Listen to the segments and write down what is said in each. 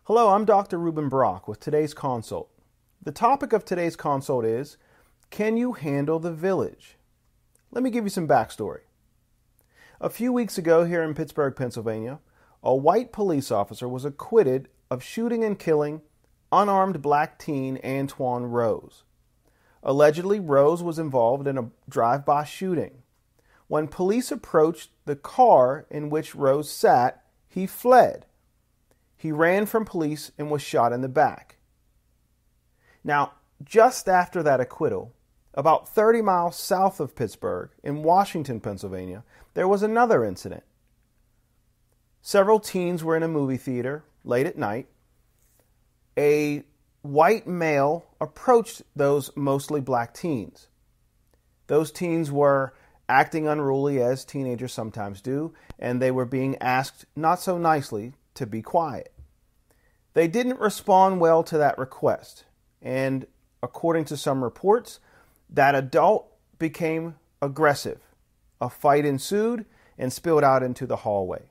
Hello, I'm Dr. Rueben Brock with today's consult. The topic of today's consult is, can you handle the village? Let me give you some backstory. A few weeks ago here in Pittsburgh, Pennsylvania, a white police officer was acquitted of shooting and killing unarmed black teen Antwan Rose. Allegedly, Rose was involved in a drive-by shooting. When police approached the car in which Rose sat, he fled. He ran from police and was shot in the back. Now, just after that acquittal, about 30 miles south of Pittsburgh, in Washington, Pennsylvania, there was another incident. Several teens were in a movie theater late at night. A white male approached those mostly black teens. Those teens were acting unruly, as teenagers sometimes do, and they were being asked, not so nicely, to be quiet. They didn't respond well to that request, and according to some reports, that adult became aggressive. A fight ensued and spilled out into the hallway.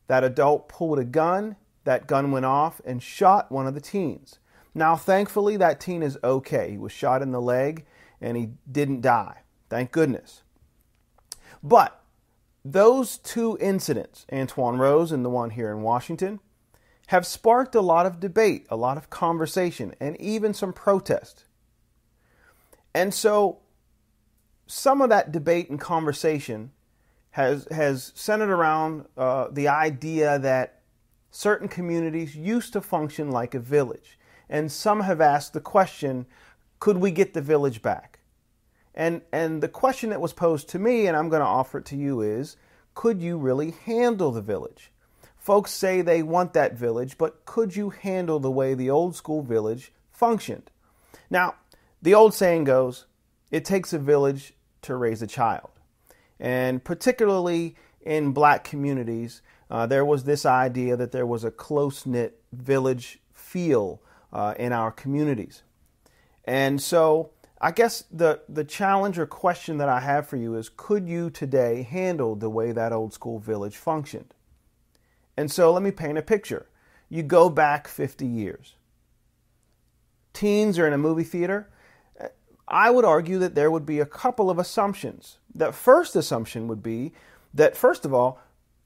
That adult pulled a gun, that gun went off and shot one of the teens. Now, thankfully, that teen is okay. He was shot in the leg and he didn't die. Thank goodness. But those two incidents, Antwan Rose and the one here in Washington, have sparked a lot of debate, a lot of conversation, and even some protest. And so some of that debate and conversation has centered around the idea that certain communities used to function like a village. And some have asked the question, could we get the village back? And the question that was posed to me, and I'm going to offer it to you, is, could you really handle the village? Folks say they want that village, but could you handle the way the old school village functioned? Now, the old saying goes, it takes a village to raise a child. And particularly in black communities, there was this idea that there was a close-knit village feel in our communities. And so I guess the challenge or question that I have for you is, could you today handle the way that old school village functioned? And so let me paint a picture. You go back 50 years. Teens are in a movie theater. I would argue that there would be a couple of assumptions. The first assumption would be that, first of all,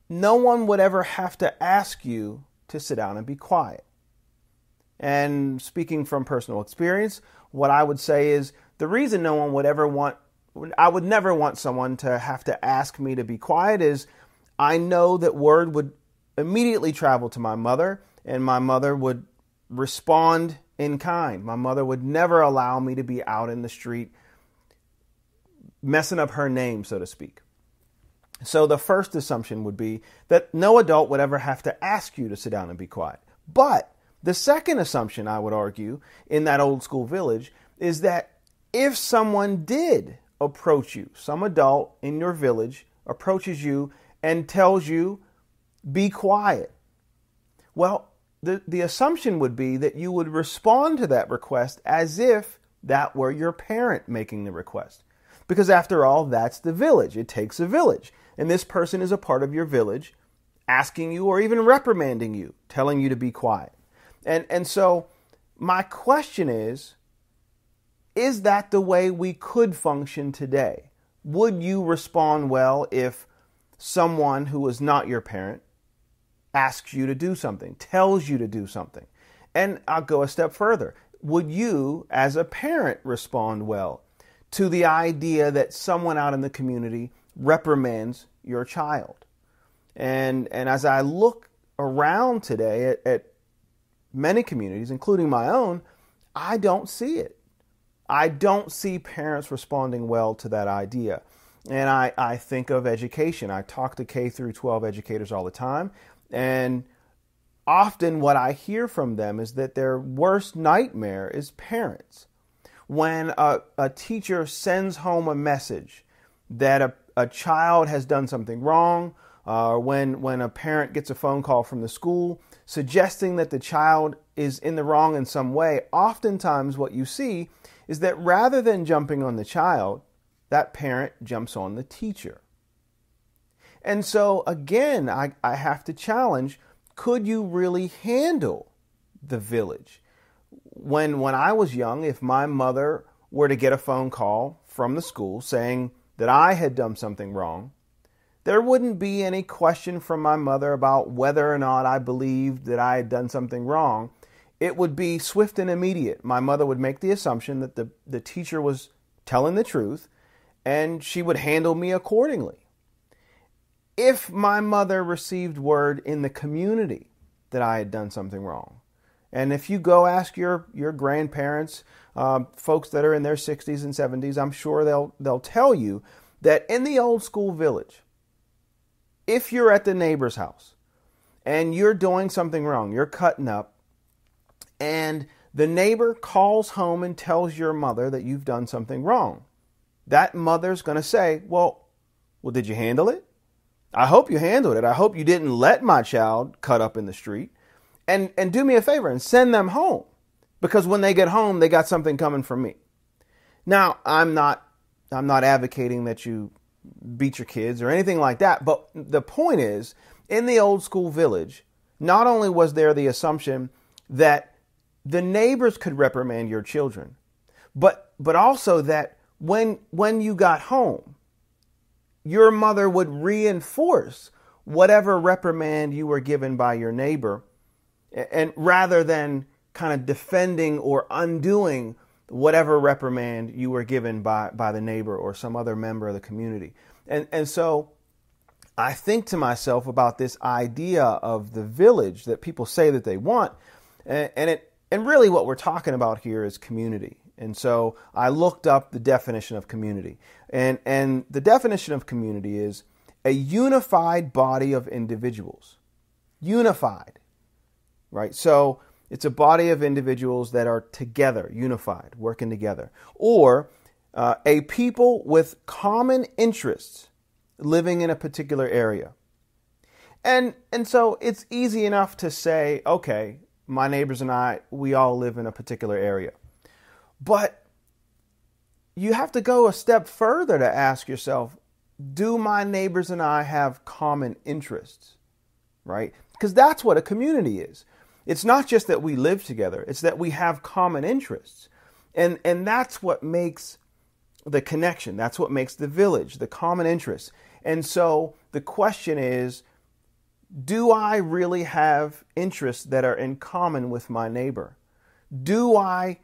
no one would ever have to ask you to sit down and be quiet. And speaking from personal experience, what I would say is the reason no one would ever I would never want someone to have to ask me to be quiet is I know that word would immediately travel to my mother, and my mother would respond in kind. My mother would never allow me to be out in the street messing up her name, so to speak. So the first assumption would be that no adult would ever have to ask you to sit down and be quiet. But the second assumption, I would argue, in that old school village is that if someone did approach you, some adult in your village approaches you and tells you, be quiet. Well, the assumption would be that you would respond to that request as if that were your parent making the request. Because after all, that's the village. It takes a village. And this person is a part of your village asking you or even reprimanding you, telling you to be quiet. And so my question is that the way we could function today? Would you respond well if someone who is not your parent asks you to do something, tells you to do something? And I'll go a step further. Would you, as a parent, respond well to the idea that someone out in the community reprimands your child? And as I look around today at many communities, including my own, I don't see it. I don't see parents responding well to that idea. And I think of education. I talk to K through 12 educators all the time. And often what I hear from them is that their worst nightmare is parents. When a teacher sends home a message that a child has done something wrong, when a parent gets a phone call from the school suggesting that the child is in the wrong in some way, oftentimes what you see is that rather than jumping on the child, that parent jumps on the teacher. And so again, I have to challenge, could you really handle the village? When I was young, if my mother were to get a phone call from the school saying that I had done something wrong, there wouldn't be any question from my mother about whether or not I believed that I had done something wrong. It would be swift and immediate. My mother would make the assumption that the teacher was telling the truth, and she would handle me accordingly. If my mother received word in the community that I had done something wrong, and if you go ask your grandparents, folks that are in their 60s and 70s, I'm sure they'll tell you that in the old school village, if you're at the neighbor's house and you're doing something wrong, you're cutting up, and the neighbor calls home and tells your mother that you've done something wrong, that mother's going to say, well, did you handle it? I hope you handled it. I hope you didn't let my child cut up in the street. And do me a favor and send them home, because when they get home, they got something coming from me. Now, I'm not advocating that you beat your kids or anything like that. But the point is, in the old school village, not only was there the assumption that the neighbors could reprimand your children, but also that when you got home, your mother would reinforce whatever reprimand you were given by your neighbor, and rather than kind of defending or undoing whatever reprimand you were given by the neighbor or some other member of the community. And so I think to myself about this idea of the village that people say that they want, and really what we're talking about here is community. And so I looked up the definition of community. And the definition of community is a unified body of individuals. Unified, right? So it's a body of individuals that are together, unified, working together. Or a people with common interests living in a particular area. And so it's easy enough to say, okay, my neighbors and I, we all live in a particular area. But you have to go a step further to ask yourself, do my neighbors and I have common interests? Right? Because that's what a community is. It's not just that we live together, it's that we have common interests. And that's what makes the connection. That's what makes the village, the common interests. And so the question is, do I really have interests that are in common with my neighbor? Do I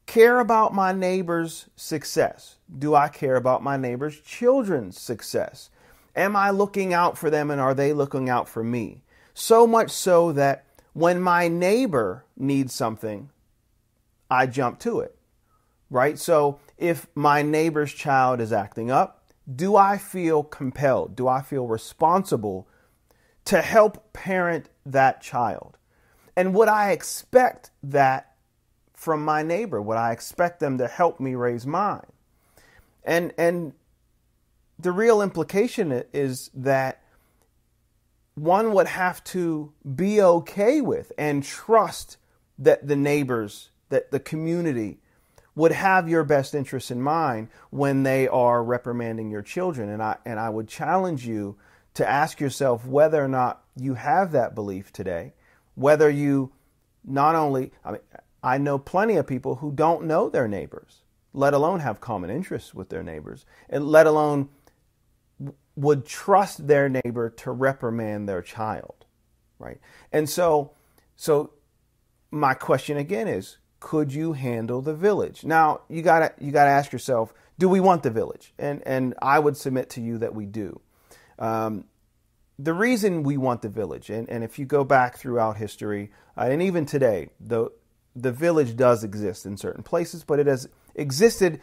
care about my neighbor's success? Do I care about my neighbor's children's success? Am I looking out for them, and are they looking out for me? So much so that when my neighbor needs something, I jump to it, right? So if my neighbor's child is acting up, do I feel compelled? Do I feel responsible to help parent that child? And would I expect that from my neighbor? Would I expect them to help me raise mine? And the real implication is that one would have to be okay with and trust that the neighbors, that the community would have your best interests in mind when they are reprimanding your children. And I would challenge you to ask yourself whether or not you have that belief today, whether you not only, I know plenty of people who don't know their neighbors, let alone have common interests with their neighbors, and let alone would trust their neighbor to reprimand their child, right? And so my question again is, could you handle the village? Now, you gotta ask yourself, do we want the village? And I would submit to you that we do. The reason we want the village, and if you go back throughout history, and even today, the village does exist in certain places, but it has existed.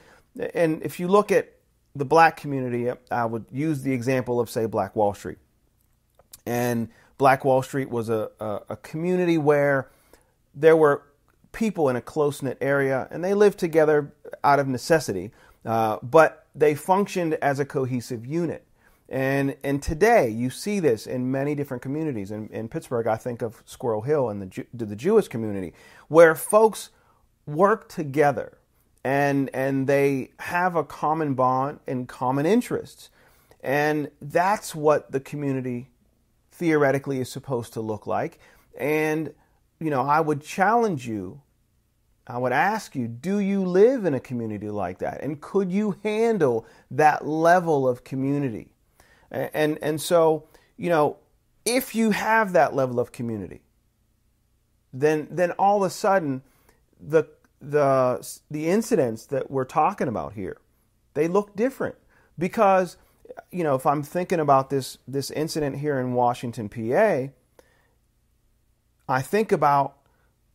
And if you look at the black community, I would use the example of, say, Black Wall Street. And Black Wall Street was a community where there were people in a close-knit area, and they lived together out of necessity, but they functioned as a cohesive unit. And today, you see this in many different communities. In Pittsburgh, I think of Squirrel Hill and the Jewish community, where folks work together and they have a common bond and common interests. And that's what the community theoretically is supposed to look like. And, I would challenge you, I would ask you, do you live in a community like that? And could you handle that level of community? And so, if you have that level of community, then all of a sudden the incidents that we're talking about here, they look different. Because, if I'm thinking about this incident here in Washington, PA, I think about,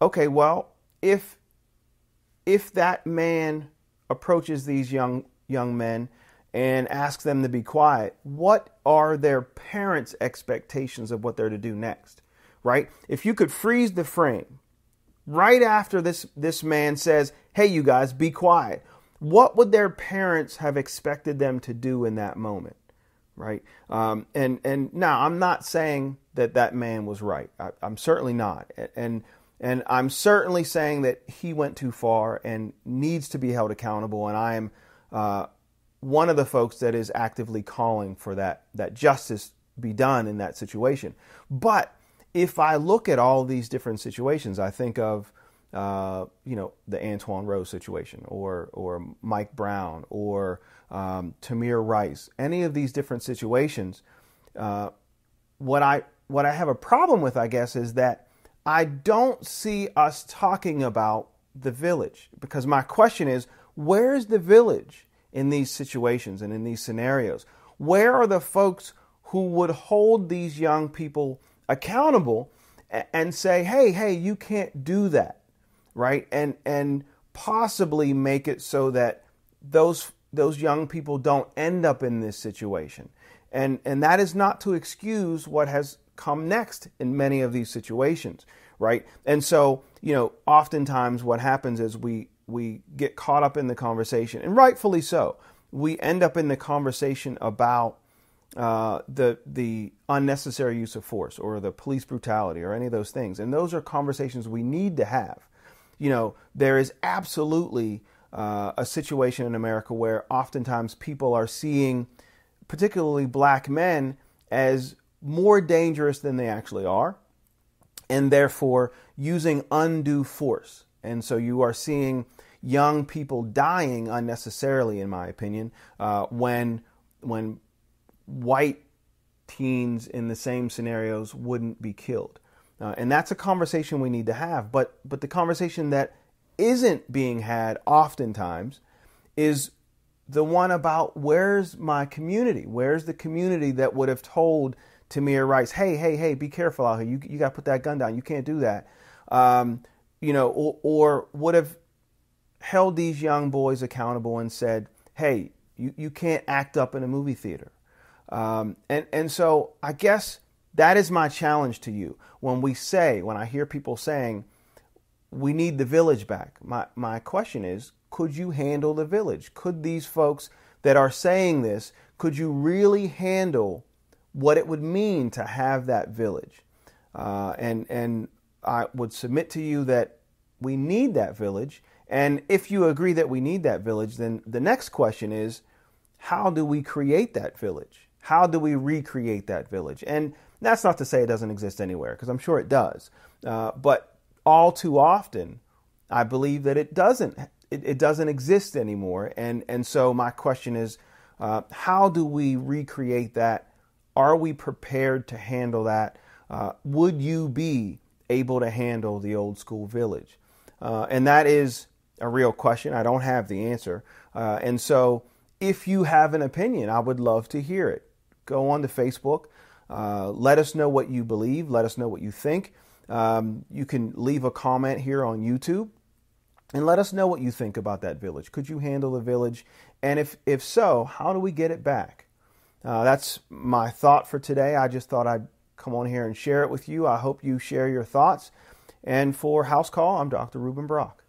okay, well, if that man approaches these young men and asks them to be quiet, what are their parents' expectations of what they're to do next, right? If you could freeze the frame right after this man says, hey, you guys, be quiet, what would their parents have expected them to do in that moment, right? And now I'm not saying that man was right. I'm certainly not. And I'm certainly saying that he went too far and needs to be held accountable. And I am one of the folks that is actively calling for that justice be done in that situation. But if I look at all these different situations, I think of the Antwan Rose situation, or Mike Brown, or Tamir Rice, any of these different situations. What I have a problem with, I guess, is that I don't see us talking about the village, because my question is, where's the village in these situations and in these scenarios? Where are the folks who would hold these young people accountable and say, hey, you can't do that, right? And possibly make it so that those young people don't end up in this situation. And that is not to excuse what has come next in many of these situations, right? And so, oftentimes what happens is we get caught up in the conversation, and rightfully so. We end up in the conversation about the unnecessary use of force, or the police brutality, or any of those things. And those are conversations we need to have. There is absolutely a situation in America where oftentimes people are seeing particularly black men as more dangerous than they actually are, and therefore using undue force. And so you are seeing young people dying unnecessarily, in my opinion, when white teens in the same scenarios wouldn't be killed. And that's a conversation we need to have. But the conversation that isn't being had oftentimes is the one about, where's my community? Where's the community that would have told Tamir Rice, hey, be careful out here. You got to put that gun down. You can't do that. Or would have held these young boys accountable and said, hey, you can't act up in a movie theater. And so I guess that is my challenge to you. When I hear people saying, we need the village back, my question is, could you handle the village? Could these folks that are saying this, could you really handle what it would mean to have that village? And I would submit to you that we need that village. And if you agree that we need that village, then the next question is, how do we create that village? How do we recreate that village? And that's not to say it doesn't exist anywhere, because I'm sure it does. But all too often, I believe that it doesn't exist anymore. And so my question is, how do we recreate that? Are we prepared to handle that? Would you be able to handle the old school village? And that is a real question. I don't have the answer. And so if you have an opinion, I would love to hear it. Go on to Facebook. Let us know what you believe. Let us know what you think. You can leave a comment here on YouTube and let us know what you think about that village. Could you handle the village? And if so, how do we get it back? That's my thought for today. I just thought I'd come on here and share it with you. I hope you share your thoughts. And for House Call, I'm Dr. Rueben Brock.